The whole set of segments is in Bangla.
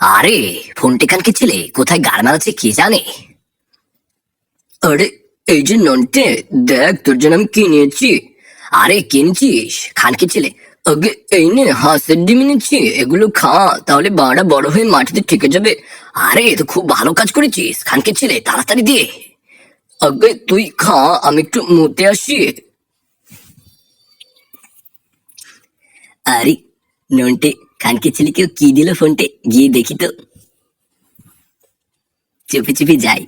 আরে ফোনটি কানকে ছেলে কোথায় গার মারাচ্ছে কে জানে। আরে এই যে নন্টে, দেখ তোর জন্য আমি কিনেছি। আরে কিনছিস খানকে ছেলে? আগে এই নে হাঁসের ডিম এনেছি, এগুলো খা, তাহলে বাড়া বড় হয়ে মাটিতে ঠেকে যাবে। আরে এ তো খুব ভালো কাজ করেছিস খানকে ছেলে, তাড়াতাড়ি দিয়ে। আগে তুই খা, আমি একটু মুতে আসি। আরে নন্টে, খানকে ছেলে কেউ কি দিল ফোনটে, গিয়ে দেখি তো। চুপি চুপি যাই।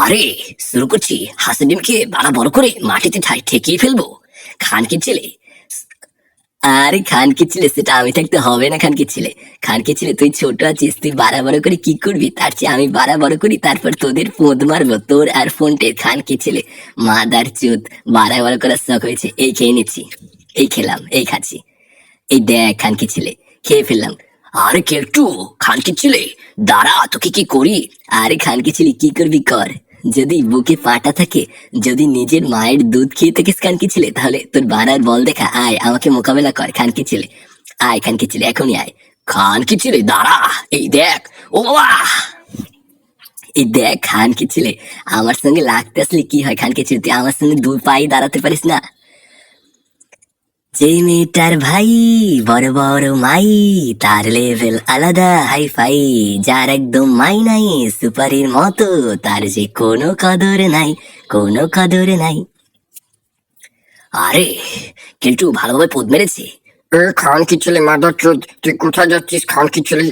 আরে শুরু করছি, হাঁসের ডিমকে বাড়া বড় করে মাটিতে ঠেকিয়ে ফেলবো খানকে ছেলে। আরে খানকে ছেলে, সেটা আমি থাকতে হবে না খানকে ছেলে। খানকে ছেলে তুই ছোট আছিস, তুই বাড়া বড় করে কি করবি, তার চেয়ে আমি বাড়া বড় করি, তারপর তোদের পোঁদ মারবো তোর আর ফোনটে খানকে ছেলে। মাদার চোদ, বাড়া বড় করার শখ হয়েছে, এই খেয়ে নিচ্ছি, এই খেলাম, এই খাচ্ছি, এই দেখ খানকে ছেলে, খেয়ে ফেললাম। আরে কেলটু, খানকে ছেলে দাঁড়া, তোকে কি করি। আরে খানকে ছেলে কি করবি কর, যদি বুকে পাটা থাকে, যদি নিজের মায়ের দুধ খেয়ে থাকিস খানকে ছেলে, তাহলে তোর বাড়ার বল দেখা, আয় আমাকে মোকাবেলা কর খানকে ছেলে। আয় খানকে ছেলে, এখনই আয়। খানকে ছেলে দাঁড়া, এই দেখ। ও বাবা, এই দেখ খানকে ছেলে, আমার সঙ্গে লাগতে আসলে কি হয় খানকে ছেলে, তুই আমার সঙ্গে দুই পায়ে দাঁড়াতে পারিস না। যে মেয়েটার ভাই বড় বড় মাই, তার লেভেল আলাদা হাই ফাই, যার একদম মাই নাই সুপারির মতো, তার যে কোনো কদর নাই, কোনো কদর নাই। আরে কিন্তু ভালোভাবে পোদ মেরেছে। এ খান কি ছেলে মাদার চোদ, তুই কোথায় যাচ্ছিস খান কি ছেলে?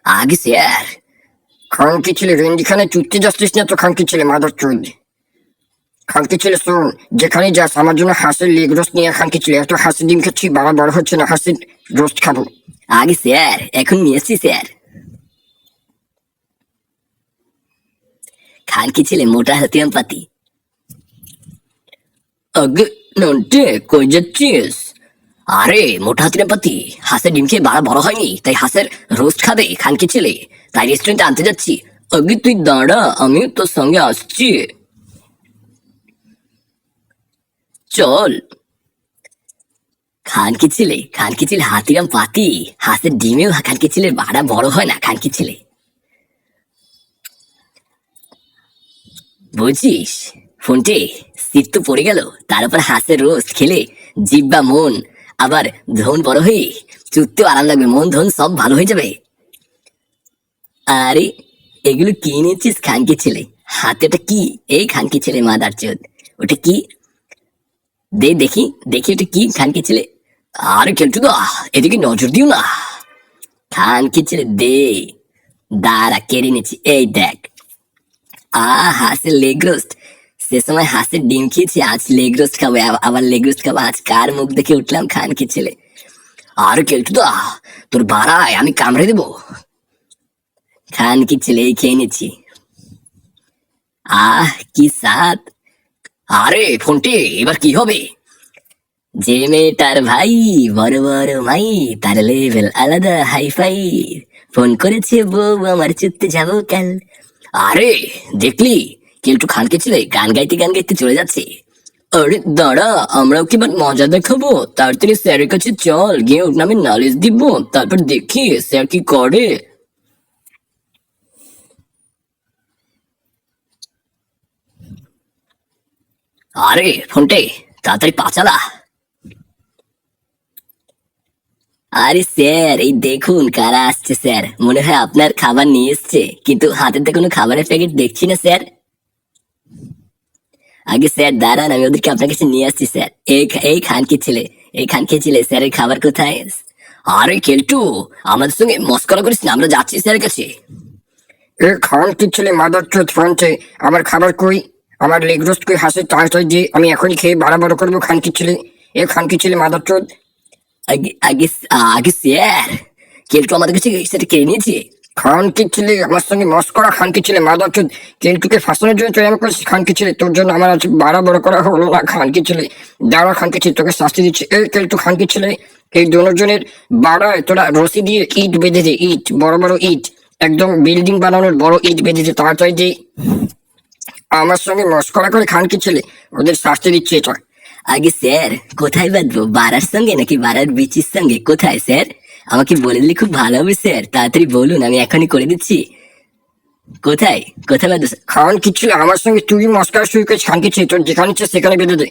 আগে স্যার। খান কি ছেলে রেন্ডিখানে চুটতে যাচ্ছিস না তো খান কি ছেলে মাদার চোদ? খানকি ছেলে শোন, যেখানে যাস আমার জন্য হাঁসের লেগ রোস্ট নিয়ে খানকি ছেলে, এত হাঁসের ডিম খাচ্ছি বাবা বড় হচ্ছে না, হাঁসের রোস্ট খাবো। আগে স্যার, এখন নিয়ে এসছি স্যার। খানকি ছেলে মোটা হাতিয়াম পাতি। আগে নন্টে, কই যাচ্ছিস? আরে মোটা হাতিয়াম পাতি, হাঁসের ডিম খেয়ে বাড়া বড় হয়নি, তাই হাঁসের রোস্ট খাবে খানকি ছেলে, তাই রেস্টুরেন্টে আনতে যাচ্ছি। আগে তুই দাঁড়া, আমি তোর সঙ্গে আসছি, চল। খানকি ছেলে, খানকি ছেলে হাতিরাম পাতি, হাঁসের ডিমেও খানকি ছেলের বাড়া বড় হয় না খানকি ছেলে, বুঝছিস? ফোনটে শীত তো পড়ে গেল, তার উপর হাঁসের রোস্ট খেলে জিব্বা মন আবার ধন বড় হয়ে চুটতেও আরাম লাগবে, মন ধন সব ভালো হয়ে যাবে। আরে এগুলো কি নিচ্ছিস খানকি ছেলে, হাতে ওটা কি? এই খানকি ছেলে মাদার চোদ, ওটা কি? দে দেখি, দেখি ওটা কি খানকি ছেলে। আরে কেলটু দা, এদিকে নজর দিও না খানকি ছেলে, দে। দাঁড়া কেড়ে নিচ্ছি, এই দেখ। হাঁসের লেগ রোস্ট, সে সময় হাঁসের ডিম খেয়েছি, আজ লেগ রোস্ট খাবো, আবার লেগ রোস্ট খাবো, আজ কার মুখ দেখে উঠলাম খানকি ছেলে। আর কেলটু দা, তোর বাড়ায় আমি কামড়ে দেবো খানকি ছেলে, এই খেয়ে নিচ্ছি। কি স্বাদ। আরে ফোনটে, এবার কি হবে? যে মেয়েটার ভাই বড় বড় মাই, তার লেভেল আলাদা হাই ফাই, ফোন করেছে বউ আমার চুত্তে যাবো কাল। আরে দেখলি, কেলটু খানকে ছেলে গান গাইতে গান গাইতে চলে যাচ্ছে। আরে দাঁড়া, আমরাও কি এবার মজা দেখাবো, তাড়াতাড়ি স্যারের কাছে চল, গিয়ে ওর নামে নালিশ দিব, তারপর দেখি স্যার কি করে। আরে ফোনটে, তাড়াতাড়ি পা চালা। আরে স্যার, এই দেখুন কারা আসছে স্যার, মনে হয় আপনার খাবার নিয়ে এসছে, কিন্তু হাতে তো কোনো খাবারের প্যাকেট দেখছি না স্যার। আগে স্যার দাঁড়ান, আমি ওদেরকে আপনার কাছে নিয়ে আসছি স্যার। এই খানকি ছেলে, এই খানকি ছেলে, স্যারের খাবার কোথায়? আরে কেলটু, আমাদের সঙ্গে মস্করা করিস না, আমরা যাচ্ছি স্যারের কাছে। এ খানকি ছেলে মাদার চোদ ফ্রন্টে, আমার খাবার কই? আমার লেগ রোস্ট কই, হাঁসের তাড়াতাড়ি দিয়ে, আমি এখনই খেয়ে বাড়া বড় করবো খানকি ছেলে। এ খানকি ছেলে মাদার চোদ। আগে আগে আগে স্যার, কেলটু আমাদের কাছে সেটা কেড়ে নিয়েছে। খানকি ছেলে, আমার সঙ্গে মস্করা খানকি ছেলে মাদার চোদ, কেলটুকে ফাঁসানোর জন্য তুই আমি করেছিস খানকি ছেলে, তোর জন্য আমার আজ বাড়া বড় করা হলো না খানকি ছেলে। দাঁড়া খানকি ছেলে, তোকে শাস্তি দিচ্ছি। এই কেলটু খানকি ছেলে, এই দুজনের বাড়ায় তোরা রশি দিয়ে ইট বেঁধে দে, ইট বড় বড় ইট, একদম বিল্ডিং বানানোর বড় ইট বেঁধে দে তাড়াতাড়ি দিয়ে। আমার সঙ্গে মস্করা করে খানকি ছেলে, ওদের শাস্তি দিচ্ছে এটা। আগে স্যার কোথায় বাঁধবো, বাড়ার সঙ্গে নাকি বাড়ার বিচির সঙ্গে, কোথায় স্যার? আমাকে বলে দিলে খুব ভালো হবে স্যার, তাড়াতাড়ি বলুন, আমি এখনই করে দিচ্ছি। কোথায় কোথায় বেঁধে? খান কি ছিল আমার সঙ্গে তুই মস্কার শুরু করেছিস? খান কি ছিল তোর যেখানে ইচ্ছে সেখানে বেঁধে দে।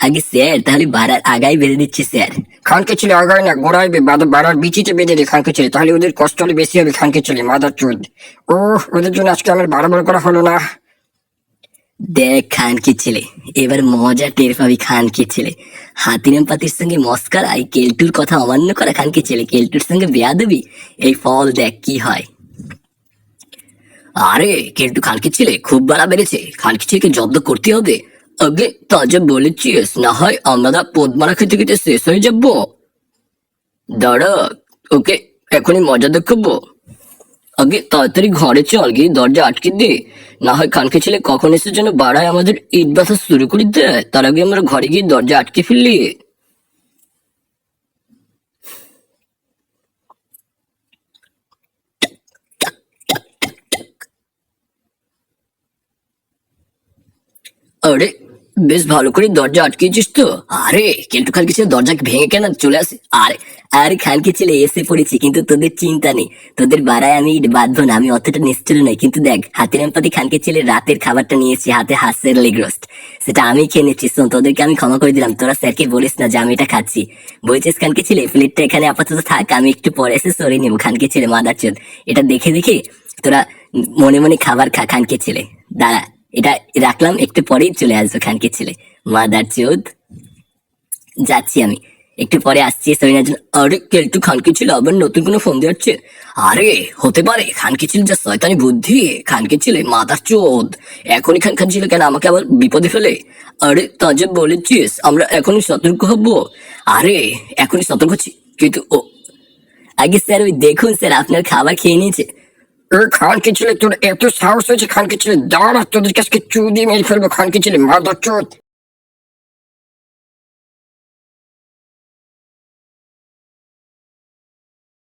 আগে স্যার তাহলে বাড়ার আগাই বেঁধে দিচ্ছি স্যার। খানকে ছেলে আগায় না গোড়ায় বাড়ার বিচিতে বেঁধে দে খানকে ছেলে, তাহলে ওদের কষ্ট হলে বেশি হবে। খানকে ছেলে মাদার চোদ। ও ওদের জন্য আজকে আমার বাড়াবাড়ি করা হলো না। দেখ খানকির ছেলে, এবার মজা টের পাবি খানকির ছেলে। হাতিরাম পাতির সঙ্গে মস্কার, আই কেলটুর কথা অমান্য করা খানকির ছেলে, কেলটুর সঙ্গে বেয়াদবি, এই ফল দেখ কি হয়। আরে কেলটু খানকির ছেলে খুব বাড়া বেড়েছে, খানকির ছেলেকে জব্দ করতে হবে। আগে তাজা বলেছিস, না হয় আমরা পদ্মারা খেতে খেতে শেষ হয়ে যাব। দাঁড়া, ওকে এখনই মজা দেখাবো। আগে তাড়াতাড়ি ঘরে চল, গিয়ে দরজা আটকে দে, না হয় খানকে ছেলে কখন এসে যেন বাড়ায় আমাদের ইট বাসা শুরু করে দেয়, তার আগে আমরা ঘরে গিয়ে দরজা আটকে ফেললি। আরে বেশ ভালো করে দরজা আটকেছিস তো। আরে কেলটু খানকে ছেলে দরজা ভেঙে কেন চলে আসে? আরে আরে খানকে ছেলে এসে পড়েছি, কিন্তু তোদের চিন্তা নেই, তোদের বাড়ায় আমি ইট বাঁধবো না, আমি অতটা নিশ্চল নই। কিন্তু দেখ হাতিরাম পাতি খানকে ছেলে রাতের খাবারটা নিয়েছি হাতে, হাঁসের লেগ রোস্ট, সেটা আমি খেয়ে নিচ্ছি। শোন, তোদেরকে আমি ক্ষমা করে দিলাম, তোরা স্যারকে বলিস না যে আমি এটা খাচ্ছি। বলছিস খানকে ছেলে প্লেটটা এখানে আপাতত থাক, আমি একটু পরে এসে সরিয়ে নেবো। খানকে ছেলে মাদার চোদ, এটা দেখে দেখে তোরা মনে মনে খাবার খা। খানকে ছেলে দাঁড়া, এটা রাখলাম, একটু পরেই চলে আসবো। খানকে ছেলে মাদার চোদ, যাচ্ছি আমি, একটু পরে আসছি সরিনার জন্য। আরে কেলটু খানকে ছিল আবার নতুন কোনো ফোন দিচ্ছে? আরে হতে পারে খানকে ছিল যা শয়তানি বুদ্ধি, খানকে ছেলে মাদার চোদ এখনই খান ছিল কেন আমাকে আবার বিপদে ফেলে? আরে তা যে বলেছিস আমরা এখনই সতর্ক হব। আরে এখনই সতর্ক হচ্ছি, কিন্তু ও আগে স্যার ওই দেখুন স্যার আপনার খাবার খেয়ে নিয়েছে। খানকে ছেলে তোর এত সাহস হয়েছে? খানকে ছেলে দাঁড়া, তোদের কাছে চুদি মেরে ফেলবো। খানকে ছেলে মাদার চোদ।